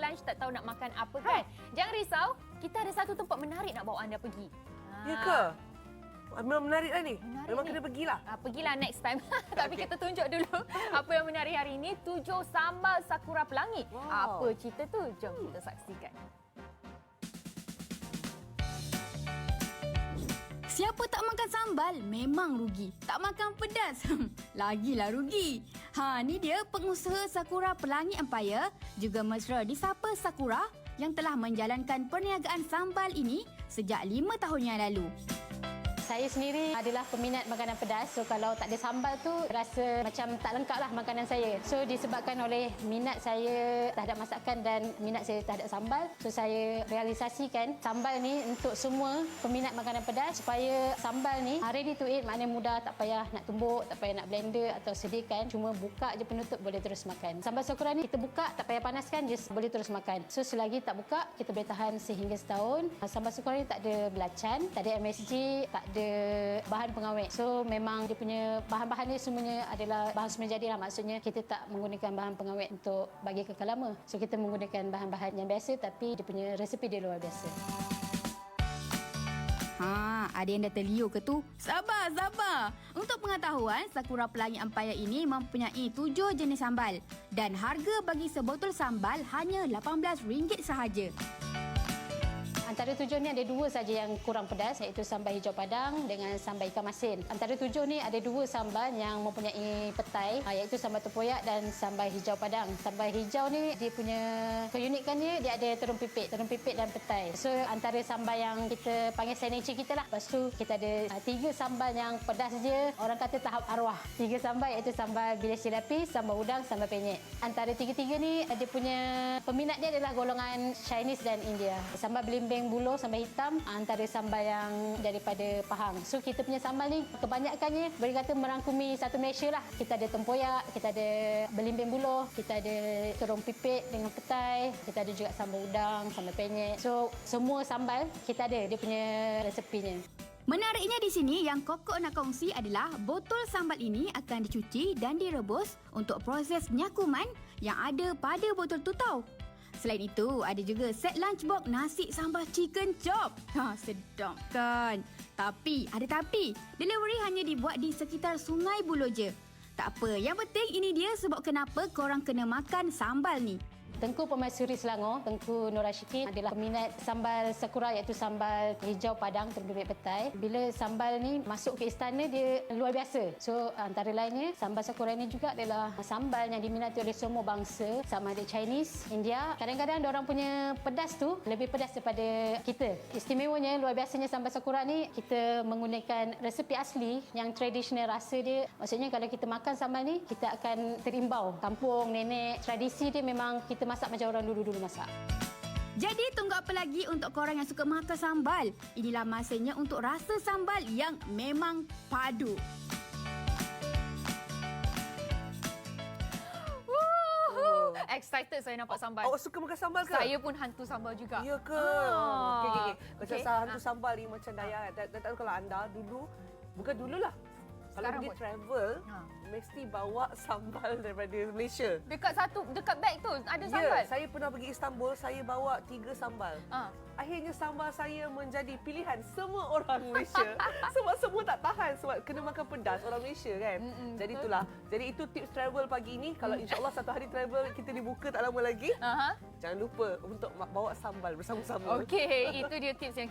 lunch tak tahu nak makan apa kan. Jangan risau, kita ada satu tempat menarik nak bawa anda pergi. Ya ke? Memang menarik lah ni. Menarik Memang ni. kena pergilah. Pergilah next time. Tapi kita tunjuk dulu apa yang menarik hari ini. 7 sambal sakura pelangi. Wow. Apa cerita tu? Jom kita saksikan. Siapa tak makan sambal memang rugi. Tak makan pedas, lagilah rugi. Ni dia pengusaha Sakura Pelangi Empire, juga mesra disapa Sakura, yang telah menjalankan perniagaan sambal ini sejak 5 tahun yang lalu. Saya sendiri adalah peminat makanan pedas. So kalau tak ada sambal tu rasa macam tak lengkap lah makanan saya. So disebabkan oleh minat saya terhadap masakan dan minat saya terhadap sambal. So saya realisasikan sambal ni untuk semua peminat makanan pedas supaya sambal ni ready to eat, maknanya mudah, tak payah nak tumbuk, tak payah nak blender atau sediakan. Cuma buka je penutup boleh terus makan. Sambal sakura ni kita buka tak payah panaskan, just boleh terus makan. So selagi tak buka kita boleh tahan sehingga setahun. Sambal sakura ni tak ada belacan, tak ada MSG, tak ada bahan pengawet. So memang dia punya bahan-bahan ni semuanya adalah bahan semula jadi lah. Maksudnya kita tak menggunakan bahan pengawet untuk bagi kekal lama. So kita menggunakan bahan-bahan yang biasa tapi dia punya resepi dia luar biasa. Ada yang dah terliur ke tu? Sabar. Untuk pengetahuan, Sakura Pelangi Empire ini mempunyai 7 jenis sambal. Dan harga bagi sebotol sambal hanya RM18 sahaja. Antara 7 ni ada 2 saja yang kurang pedas, iaitu sambal hijau padang dengan sambal ikan masin. Antara 7 ni ada 2 sambal yang mempunyai petai, iaitu sambal tempoyak dan sambal hijau padang. Sambal hijau ni dia punya keunikannya dia ada terung pipit dan petai. So antara sambal yang kita panggil signature kita lah. Lepas tu kita ada 3 sambal yang pedas je, orang kata tahap arwah. 3 sambal iaitu sambal bilis lapis, sambal udang, sambal penyet. Antara 3 ni dia punya peminat dia adalah golongan Chinese dan India. Sambal belimbing bulo, sambal hitam antara sambal yang daripada Pahang. So kita punya sambal ni kebanyakannya boleh kata merangkumi satu Malaysia lah. Kita ada tempoyak, kita ada belimbing bulo, kita ada terung pipit dengan petai, kita ada juga sambal udang, sambal penyet. So semua sambal kita ada dia punya resepinya. Menariknya di sini yang Kokok nak kongsi adalah botol sambal ini akan dicuci dan direbus untuk proses penyakuman yang ada pada botol tu tau. Selain itu, ada juga set lunchbox nasi sambal chicken chop. Sedap kan? Tapi, delivery hanya dibuat di sekitar Sungai Buloh je. Tak apa, yang penting ini dia sebab kenapa korang kena makan sambal ni. Tengku Pemaisuri Selangor, Tengku Nur Rashikin adalah peminat sambal sakura iaitu sambal hijau padang terung pipit petai. Bila sambal ni masuk ke istana dia luar biasa. So antara lainnya sambal sakura ni juga adalah sambal yang diminati oleh semua bangsa, sama ada Chinese, India. Kadang-kadang diorang punya pedas tu lebih pedas daripada kita. Istimewanya luar biasanya sambal sakura ni kita menggunakan resepi asli yang tradisional rasa dia. Maksudnya kalau kita makan sambal ni kita akan terimbau kampung, nenek, tradisi dia memang kita masak macam orang dulu masak. Jadi tunggu apa lagi untuk korang yang suka makan sambal? Inilah masanya untuk rasa sambal yang memang padu. Excited saya nampak sambal. Awak suka makan sambal ke? Saya pun hantu sambal juga. Ya ke? Okey. Macam hantu sambal ni macam Dayah. Tak tahu kalau anda dulu, bukan dululah. Kalau Sekarang pergi pun. travel, mesti bawa sambal daripada Malaysia. Dekat beg tu ada sambal. Ya, saya pernah pergi Istanbul, saya bawa 3 sambal. Akhirnya sambal saya menjadi pilihan semua orang Malaysia. Sebab semua tak tahan sebab kena makan pedas orang Malaysia kan. Jadi itulah. Jadi itu tips travel pagi ini. Kalau insya-Allah satu hari travel kita dibuka tak lama lagi. Jangan lupa untuk bawa sambal bersama-sama. Okey, itu dia tips yang